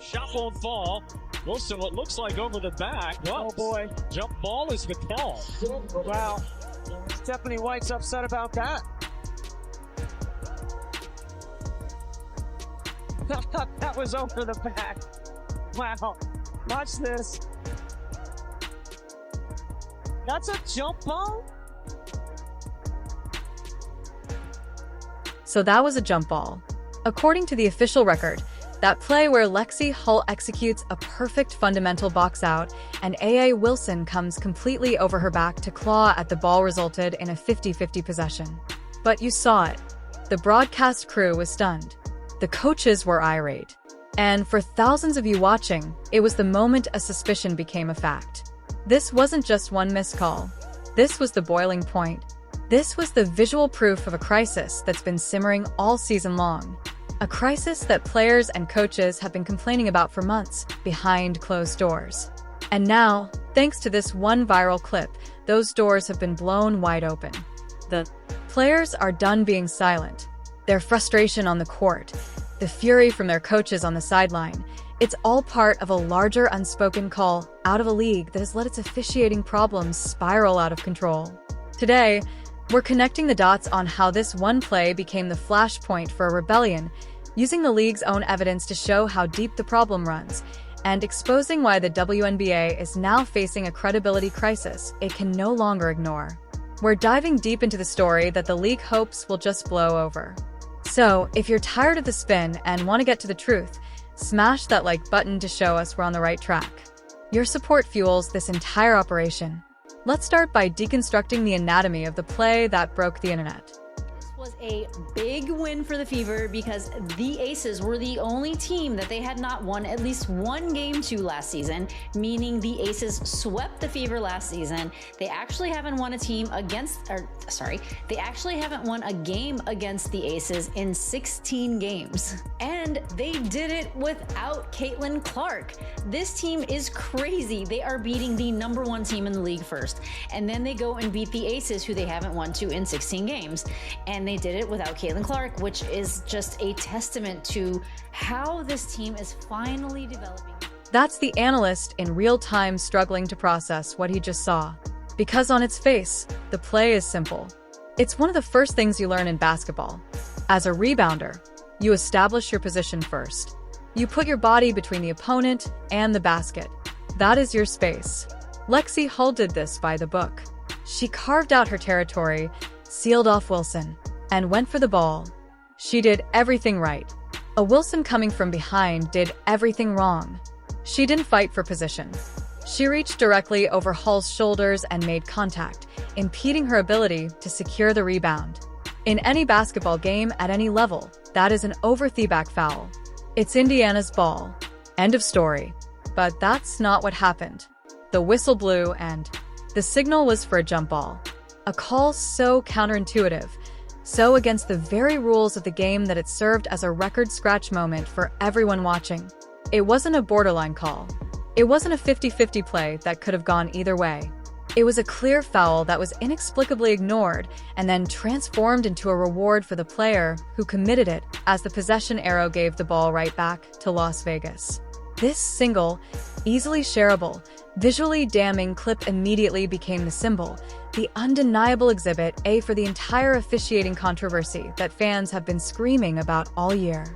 Shot won't fall. Wilson, what looks like over the back. Oh boy. Jump ball is the call. Wow. Stephanie White's upset about that. I thought that was over the back. Wow. Watch this. That's a jump ball? So that was a jump ball. According to the official record, that play where Lexi Hull executes a perfect fundamental box out and A.A. Wilson comes completely over her back to claw at the ball resulted in a 50-50 possession. But you saw it. The broadcast crew was stunned. The coaches were irate. And for thousands of you watching, it was the moment a suspicion became a fact. This wasn't just one missed call. This was the boiling point. This was the visual proof of a crisis that's been simmering all season long. A crisis that players and coaches have been complaining about for months, behind closed doors. And now, thanks to this one viral clip, those doors have been blown wide open. The players are done being silent. Their frustration on the court, the fury from their coaches on the sideline, it's all part of a larger unspoken call out of a league that has let its officiating problems spiral out of control. Today, we're connecting the dots on how this one play became the flashpoint for a rebellion, using the league's own evidence to show how deep the problem runs, and exposing why the WNBA is now facing a credibility crisis it can no longer ignore. We're diving deep into the story that the league hopes will just blow over. So, if you're tired of the spin and want to get to the truth, smash that like button to show us we're on the right track. Your support fuels this entire operation. Let's start by deconstructing the anatomy of the play that broke the internet. Was a big win for the Fever because the Aces were the only team that they had not won at least one game to last season, meaning the Aces swept the Fever last season. They actually haven't won a game against the Aces in 16 games. And they did it without Caitlin Clark. This team is crazy. They are beating the #1 team in the league first, and then they go and beat the Aces, who they haven't won to in 16 games. And they did it without Caitlin Clark, which is just a testament to how this team is finally developing. That's the analyst in real time struggling to process what he just saw. Because on its face, the play is simple. It's one of the first things you learn in basketball. As a rebounder, you establish your position first. You put your body between the opponent and the basket. That is your space. Lexi Hull did this by the book. She carved out her territory, sealed off Wilson, and went for the ball. She did everything right. A Wilson coming from behind did everything wrong. She didn't fight for position. She reached directly over Hull's shoulders and made contact, impeding her ability to secure the rebound. In any basketball game at any level, that is an over-the-back foul. It's Indiana's ball. End of story. But that's not what happened. The whistle blew and the signal was for a jump ball. A call so counterintuitive, so against the very rules of the game that it served as a record-scratch moment for everyone watching. It wasn't a borderline call. It wasn't a 50-50 play that could have gone either way. It was a clear foul that was inexplicably ignored and then transformed into a reward for the player who committed it as the possession arrow gave the ball right back to Las Vegas. This single, easily shareable, visually damning clip immediately became the symbol, the undeniable exhibit A for the entire officiating controversy that fans have been screaming about all year.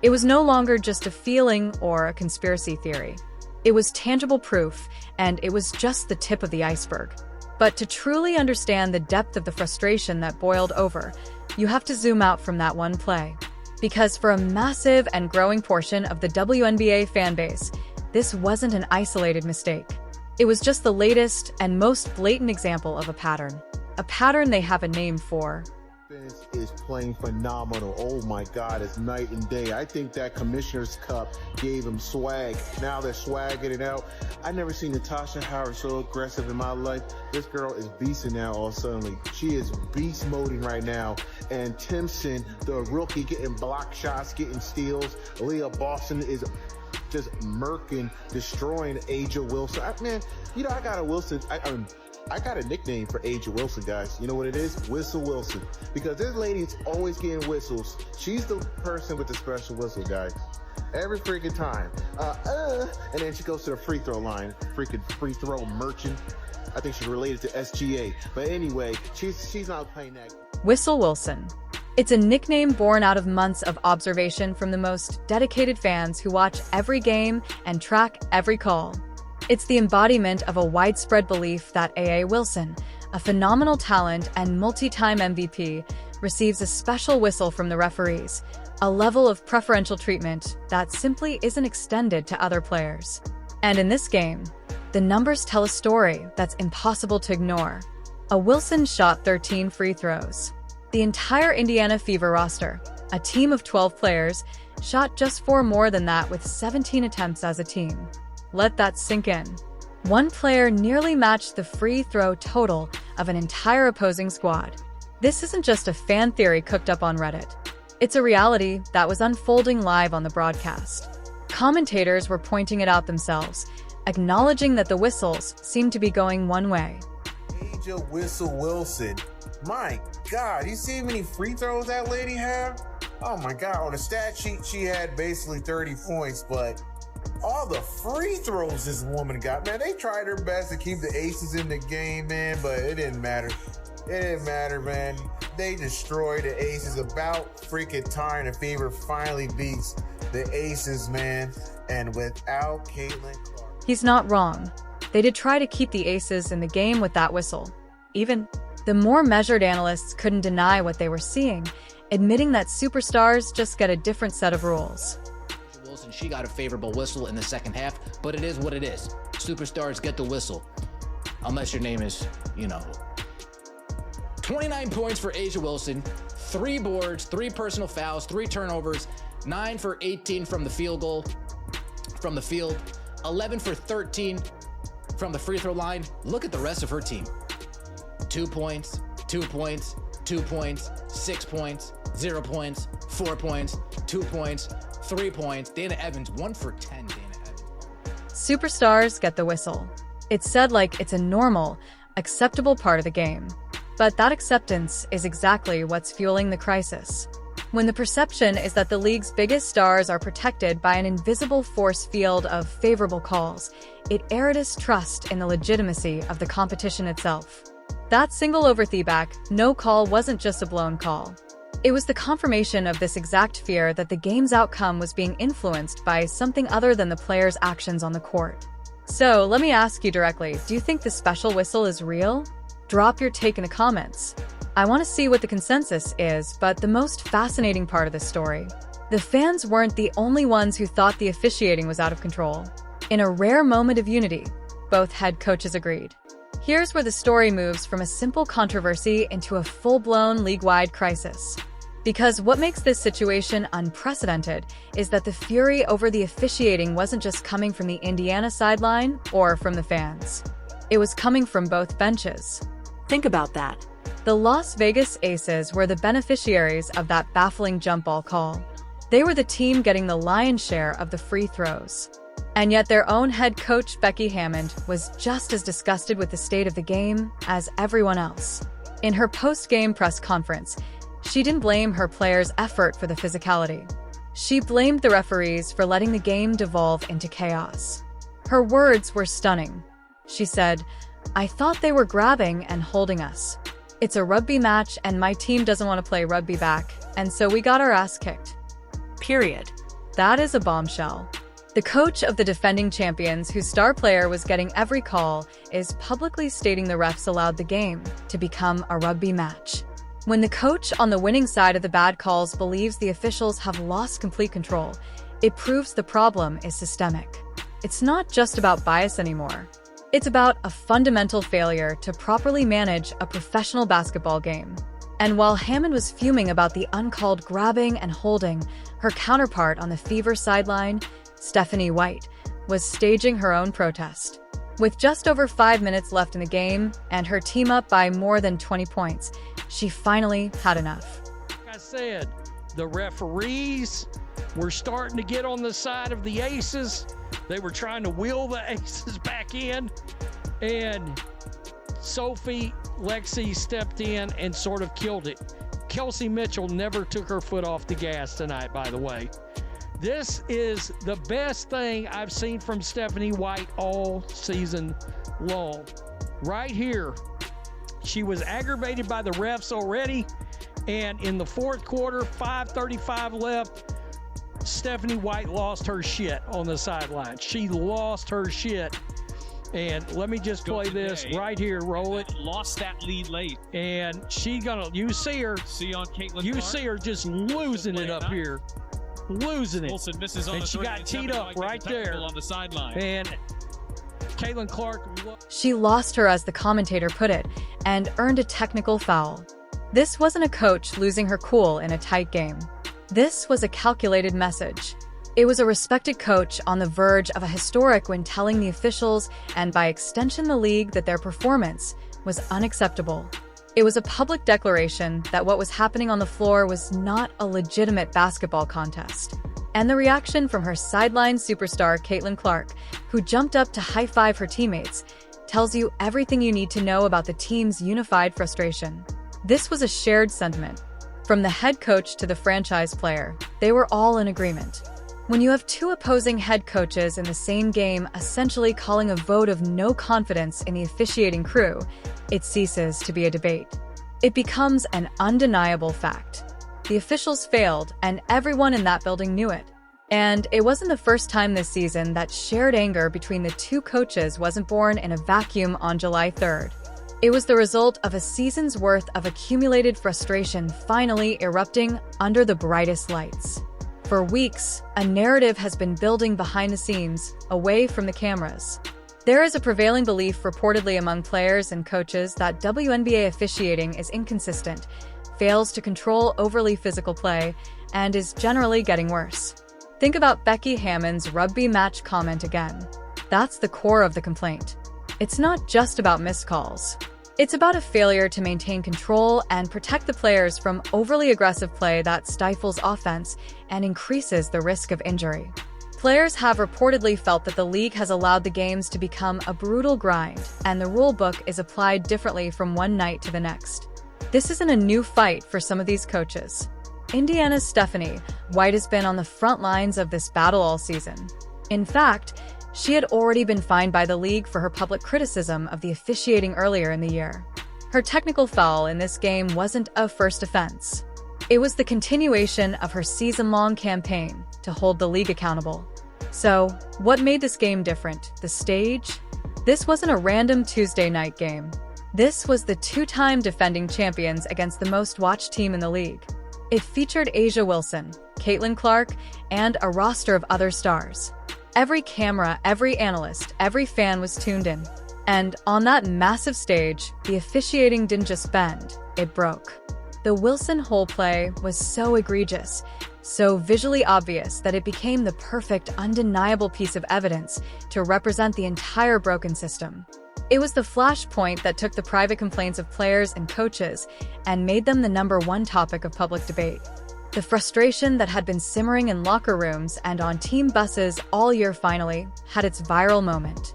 It was no longer just a feeling or a conspiracy theory. It was tangible proof, and it was just the tip of the iceberg. But to truly understand the depth of the frustration that boiled over, you have to zoom out from that one play. Because for a massive and growing portion of the WNBA fanbase, this wasn't an isolated mistake. It was just the latest and most blatant example of a pattern they have a name for. Defense is playing phenomenal. Oh my God, it's night and day. I think that Commissioner's Cup gave him swag. Now they're swagging it out. I never seen Natasha Howard so aggressive in my life. This girl is beasting now all suddenly. She is beast moding right now. And Timpson, the rookie, getting block shots, getting steals. Leah Boston is just murking, destroying Angel Wilson. I got a Wilson. I got a nickname for Angel Wilson, guys. You know what it is? Whistle Wilson. Because this lady is always getting whistles. She's the person with the special whistle, guys. every freaking time. And then she goes to the free throw line. Freaking free throw merchant. I think she's related to SGA. But anyway, she's not playing that. Whistle Wilson. It's a nickname born out of months of observation from the most dedicated fans who watch every game and track every call. It's the embodiment of a widespread belief that A.A. Wilson, a phenomenal talent and multi-time MVP, receives a special whistle from the referees, a level of preferential treatment that simply isn't extended to other players. And in this game, the numbers tell a story that's impossible to ignore. A Wilson shot 13 free throws. The entire Indiana Fever roster, a team of 12 players, shot just 4 more than that with 17 attempts as a team. Let that sink in. One player nearly matched the free throw total of an entire opposing squad. This isn't just a fan theory cooked up on Reddit. It's a reality that was unfolding live on the broadcast. Commentators were pointing it out themselves, acknowledging that the whistles seemed to be going one way. Angel Whistle Wilson. My God, you see how many free throws that lady had? Oh my God, on the stat sheet, she had basically 30 points, but all the free throws this woman got, man, they tried their best to keep the Aces in the game, man, but it didn't matter. It didn't matter, man. They destroyed the Aces. About freaking time the Fever finally beats the Aces, man, and without Caitlin Clark. He's not wrong. They did try to keep the Aces in the game with that whistle. Even the more measured analysts couldn't deny what they were seeing, admitting that superstars just get a different set of rules. Wilson, she got a favorable whistle in the second half, but it is what it is. Superstars get the whistle. Unless your name is, 29 points for Angel Wilson, 3 boards, 3 personal fouls, 3 turnovers, 9 for 18 from the field goal, from the field, 11 for 13 from the free throw line. Look at the rest of her team. 2 points, 2 points, 2 points, 6 points, 0 points, 4 points, 2 points, 3 points. Dana Evans, 1 for 10, Dana Evans. Superstars get the whistle. It's said like it's a normal, acceptable part of the game. But that acceptance is exactly what's fueling the crisis. When the perception is that the league's biggest stars are protected by an invisible force field of favorable calls, it erodes trust in the legitimacy of the competition itself. That single over-throwback, no call wasn't just a blown call. It was the confirmation of this exact fear that the game's outcome was being influenced by something other than the player's actions on the court. So, let me ask you directly, do you think the special whistle is real? Drop your take in the comments. I want to see what the consensus is, but the most fascinating part of this story, the fans weren't the only ones who thought the officiating was out of control. In a rare moment of unity, both head coaches agreed. Here's where the story moves from a simple controversy into a full-blown league-wide crisis. Because what makes this situation unprecedented is that the fury over the officiating wasn't just coming from the Indiana sideline or from the fans. It was coming from both benches. Think about that. The Las Vegas Aces were the beneficiaries of that baffling jump ball call. They were the team getting the lion's share of the free throws. And yet their own head coach, Becky Hammond, was just as disgusted with the state of the game as everyone else. In her post-game press conference, she didn't blame her players' effort for the physicality. She blamed the referees for letting the game devolve into chaos. Her words were stunning. She said, "I thought they were grabbing and holding us. It's a rugby match and my team doesn't want to play rugby back, and so we got our ass kicked." Period. That is a bombshell. The coach of the defending champions, whose star player was getting every call, is publicly stating the refs allowed the game to become a rugby match. When the coach on the winning side of the bad calls believes the officials have lost complete control, it proves the problem is systemic. It's not just about bias anymore. It's about a fundamental failure to properly manage a professional basketball game. And while Hammond was fuming about the uncalled grabbing and holding, her counterpart on the Fever sideline, Stephanie White, was staging her own protest. With just over 5 minutes left in the game and her team up by more than 20 points, she finally had enough. Like I said, the referees were starting to get on the side of the Aces. They were trying to wheel the Aces back in, and Sophie Lexi stepped in and sort of killed it. Kelsey Mitchell never took her foot off the gas tonight, by the way. This is the best thing I've seen from Stephanie White all season long. Right here, she was aggravated by the refs already, and in the fourth quarter, 5:35 left, Stephanie White lost her shit on the sideline. She lost her shit. And let me just play this right here. Roll it. Lost that lead late. And you see her. See on Caitlin You Clark. see her just losing it up here. Losing it. Wilson misses on And the she three, got and teed Stephanie up White right gets a technical there. on the sideline. And Caitlin Clark. She lost her, as the commentator put it, and earned a technical foul. This wasn't a coach losing her cool in a tight game. This was a calculated message. It was a respected coach on the verge of a historic when telling the officials, and by extension the league, that their performance was unacceptable. It was a public declaration that what was happening on the floor was not a legitimate basketball contest. And the reaction from her sideline superstar, Caitlin Clark, who jumped up to high-five her teammates, tells you everything you need to know about the team's unified frustration. This was a shared sentiment. From the head coach to the franchise player, they were all in agreement. When you have two opposing head coaches in the same game essentially calling a vote of no confidence in the officiating crew, it ceases to be a debate. It becomes an undeniable fact. The officials failed, and everyone in that building knew it. And it wasn't the first time this season that shared anger between the two coaches wasn't born in a vacuum on July 3rd. It was the result of a season's worth of accumulated frustration finally erupting under the brightest lights. For weeks, a narrative has been building behind the scenes, away from the cameras. There is a prevailing belief reportedly among players and coaches that WNBA officiating is inconsistent, fails to control overly physical play, and is generally getting worse. Think about Becky Hammon's rugby match comment again. That's the core of the complaint. It's not just about missed calls. It's about a failure to maintain control and protect the players from overly aggressive play that stifles offense and increases the risk of injury. Players have reportedly felt that the league has allowed the games to become a brutal grind, and the rule book is applied differently from one night to the next. This isn't a new fight for some of these coaches. Indiana's Stephanie White has been on the front lines of this battle all season. In fact, she had already been fined by the league for her public criticism of the officiating earlier in the year. Her technical foul in this game wasn't a first offense. It was the continuation of her season-long campaign to hold the league accountable. So, what made this game different? The stage? This wasn't a random Tuesday night game. This was the two-time defending champions against the most-watched team in the league. It featured A'ja Wilson, Caitlin Clark, and a roster of other stars. Every camera, every analyst, every fan was tuned in. And on that massive stage, the officiating didn't just bend, it broke. The Wilson hole play was so egregious, so visually obvious that it became the perfect, undeniable piece of evidence to represent the entire broken system. It was the flashpoint that took the private complaints of players and coaches and made them the #1 topic of public debate. The frustration that had been simmering in locker rooms and on team buses all year finally had its viral moment.